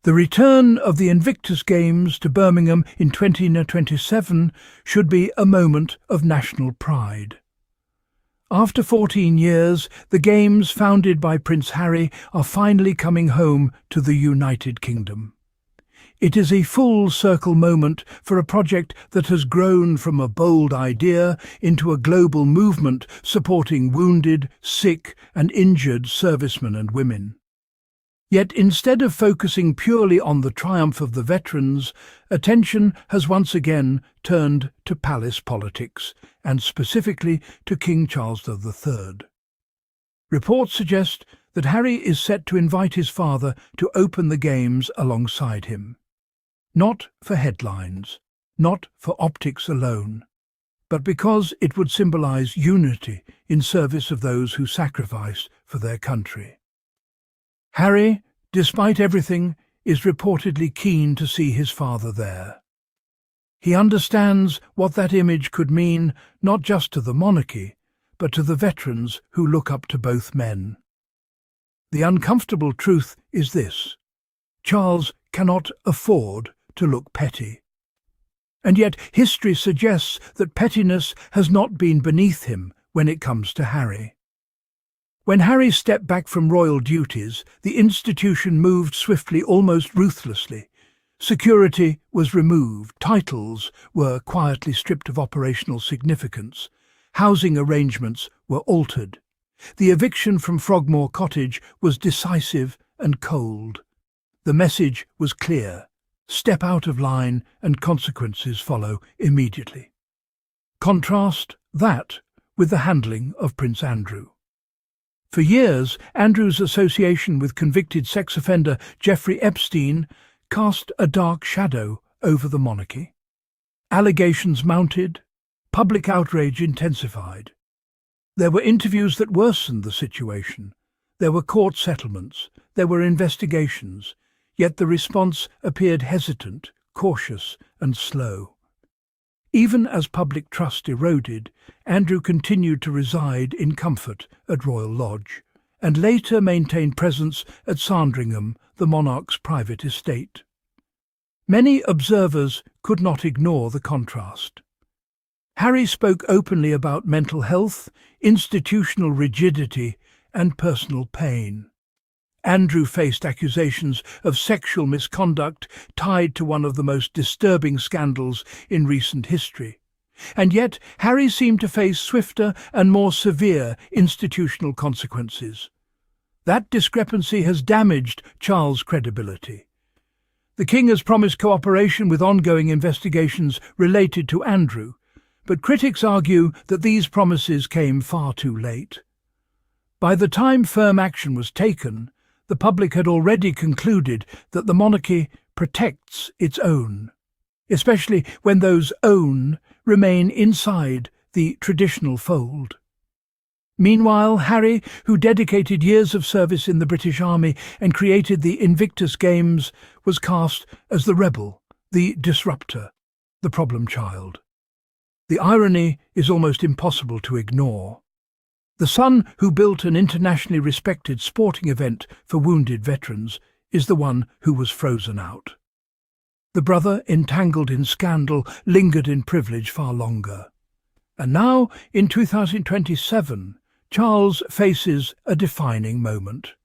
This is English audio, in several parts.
The return of the Invictus Games to Birmingham in 2027 should be a moment of national pride. After 14 years, the Games founded by Prince Harry are finally coming home to the United Kingdom. It is a full-circle moment for a project that has grown from a bold idea into a global movement supporting wounded, sick and injured servicemen and women. Yet instead of focusing purely on the triumph of the veterans, attention has once again turned to palace politics, and specifically to King Charles III. Reports suggest that Harry is set to invite his father to open the Games alongside him. Not for headlines, not for optics alone, but because it would symbolize unity in service of those who sacrificed for their country. Harry, despite everything, is reportedly keen to see his father there. He understands what that image could mean not just to the monarchy, but to the veterans who look up to both men. The uncomfortable truth is this: Charles cannot afford to look petty. And yet history suggests that pettiness has not been beneath him when it comes to Harry. When Harry stepped back from royal duties, the institution moved swiftly, almost ruthlessly. Security was removed, titles were quietly stripped of operational significance, housing arrangements were altered. The eviction from Frogmore Cottage was decisive and cold. The message was clear: step out of line and consequences follow immediately. Contrast that with the handling of Prince Andrew. For years, Andrew's association with convicted sex offender Jeffrey Epstein cast a dark shadow over the monarchy. Allegations mounted, public outrage intensified. There were interviews that worsened the situation. There were court settlements. There were investigations. Yet the response appeared hesitant, cautious and slow. Even as public trust eroded, Andrew continued to reside in comfort at Royal Lodge, and later maintained presence at Sandringham, the monarch's private estate. Many observers could not ignore the contrast. Harry spoke openly about mental health, institutional rigidity, and personal pain. Andrew faced accusations of sexual misconduct tied to one of the most disturbing scandals in recent history. And yet, Harry seemed to face swifter and more severe institutional consequences. That discrepancy has damaged Charles' credibility. The King has promised cooperation with ongoing investigations related to Andrew, but critics argue that these promises came far too late. By the time firm action was taken, the public had already concluded that the monarchy protects its own, especially when those own remain inside the traditional fold. Meanwhile, Harry, who dedicated years of service in the British Army and created the Invictus Games, was cast as the rebel, the disruptor, the problem child. The irony is almost impossible to ignore. The son who built an internationally respected sporting event for wounded veterans is the one who was frozen out. The brother, entangled in scandal, lingered in privilege far longer. And now, in 2027, Charles faces a defining moment.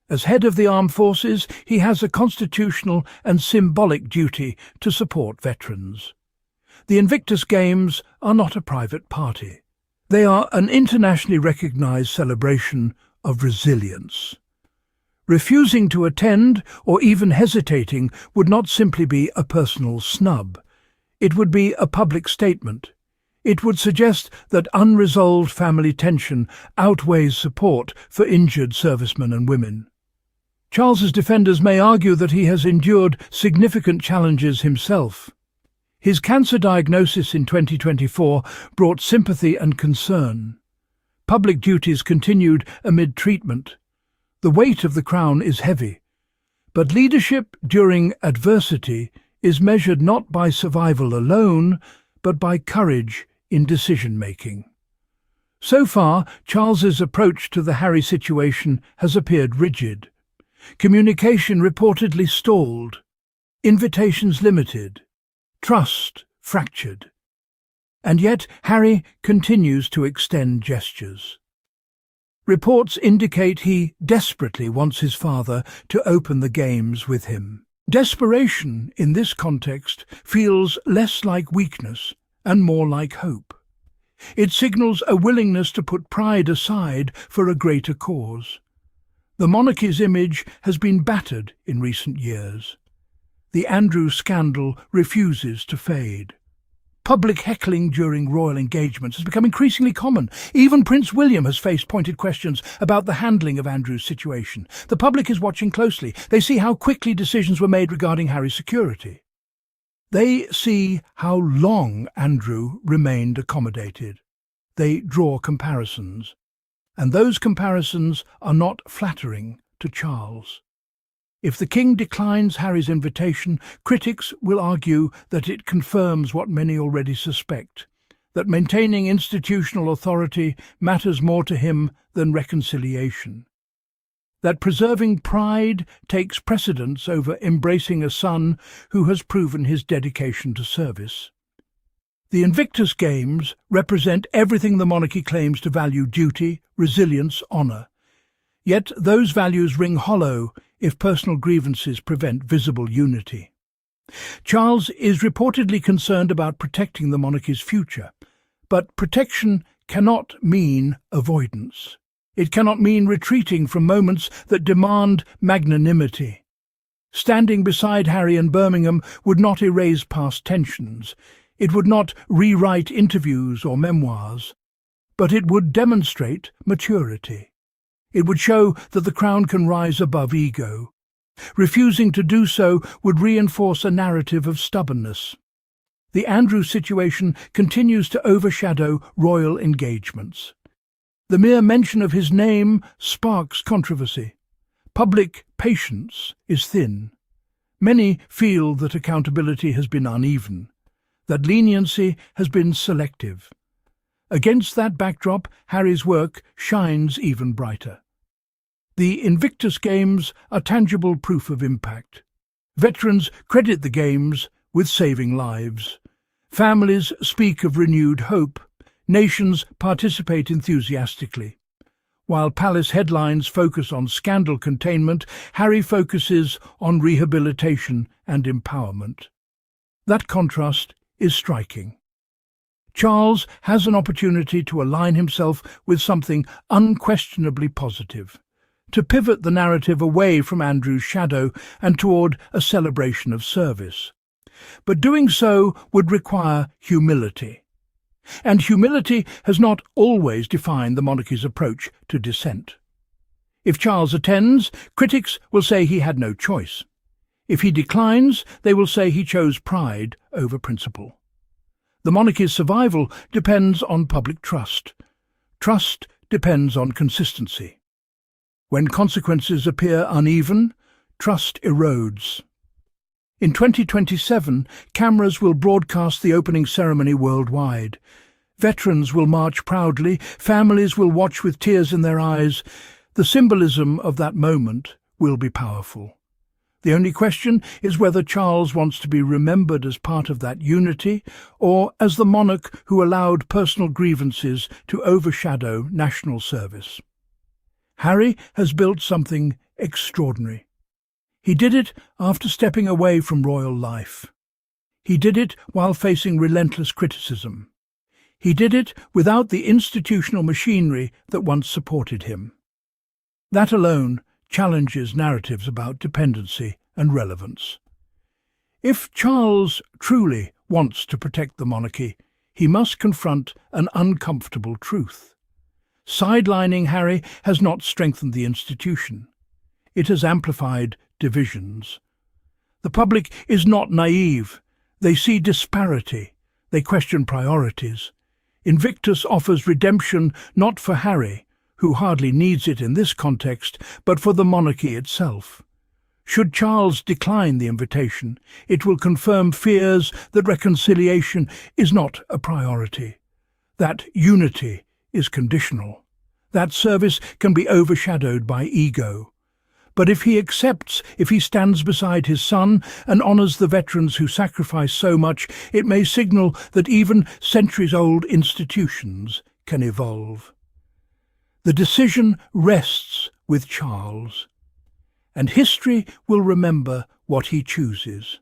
As head of the armed forces, he has a constitutional and symbolic duty to support veterans. The Invictus Games are not a private party. They are an internationally recognized celebration of resilience. Refusing to attend, or even hesitating, would not simply be a personal snub. It would be a public statement. It would suggest that unresolved family tension outweighs support for injured servicemen and women. Charles's defenders may argue that he has endured significant challenges himself. His cancer diagnosis in 2024 brought sympathy and concern. Public duties continued amid treatment. The weight of the crown is heavy, but leadership during adversity is measured not by survival alone, but by courage in decision-making. So far, Charles's approach to the Harry situation has appeared rigid. Communication reportedly stalled. Invitations limited. Trust fractured. And yet Harry continues to extend gestures. Reports indicate he desperately wants his father to open the games with him. Desperation, in this context, feels less like weakness and more like hope. It signals a willingness to put pride aside for a greater cause. The monarchy's image has been battered in recent years. The Andrew scandal refuses to fade. Public heckling during royal engagements has become increasingly common. Even Prince William has faced pointed questions about the handling of Andrew's situation. The public is watching closely. They see how quickly decisions were made regarding Harry's security. They see how long Andrew remained accommodated. They draw comparisons. And those comparisons are not flattering to Charles. If the king declines Harry's invitation, critics will argue that it confirms what many already suspect, that maintaining institutional authority matters more to him than reconciliation, that preserving pride takes precedence over embracing a son who has proven his dedication to service. The Invictus Games represent everything the monarchy claims to value: duty, resilience, honour. Yet those values ring hollow if personal grievances prevent visible unity. Charles is reportedly concerned about protecting the monarchy's future, but protection cannot mean avoidance. It cannot mean retreating from moments that demand magnanimity. Standing beside Harry in Birmingham would not erase past tensions. It would not rewrite interviews or memoirs, but it would demonstrate maturity. It would show that the crown can rise above ego. Refusing to do so would reinforce a narrative of stubbornness. The Andrew situation continues to overshadow royal engagements. The mere mention of his name sparks controversy. Public patience is thin. Many feel that accountability has been uneven, that leniency has been selective. Against that backdrop, Harry's work shines even brighter. The Invictus Games are tangible proof of impact. Veterans credit the Games with saving lives. Families speak of renewed hope. Nations participate enthusiastically. While palace headlines focus on scandal containment, Harry focuses on rehabilitation and empowerment. That contrast is striking. Charles has an opportunity to align himself with something unquestionably positive, to pivot the narrative away from Andrew's shadow and toward a celebration of service. But doing so would require humility. And humility has not always defined the monarchy's approach to dissent. If Charles attends, critics will say he had no choice. If he declines, they will say he chose pride over principle. The monarchy's survival depends on public trust. Trust depends on consistency. When consequences appear uneven, trust erodes. In 2027, cameras will broadcast the opening ceremony worldwide. Veterans will march proudly, families will watch with tears in their eyes. The symbolism of that moment will be powerful. The only question is whether Charles wants to be remembered as part of that unity, or as the monarch who allowed personal grievances to overshadow national service. Harry has built something extraordinary. He did it after stepping away from royal life. He did it while facing relentless criticism. He did it without the institutional machinery that once supported him. That alone challenges narratives about dependency and relevance. If Charles truly wants to protect the monarchy, he must confront an uncomfortable truth. Sidelining Harry has not strengthened the institution. It has amplified divisions. The public is not naive. They see disparity. They question priorities. Invictus offers redemption not for Harry, who hardly needs it in this context, but for the monarchy itself. Should Charles decline the invitation, it will confirm fears that reconciliation is not a priority, that unity is conditional, that service can be overshadowed by ego. But if he accepts, if he stands beside his son and honours the veterans who sacrificed so much, it may signal that even centuries-old institutions can evolve. The decision rests with Charles, and history will remember what he chooses.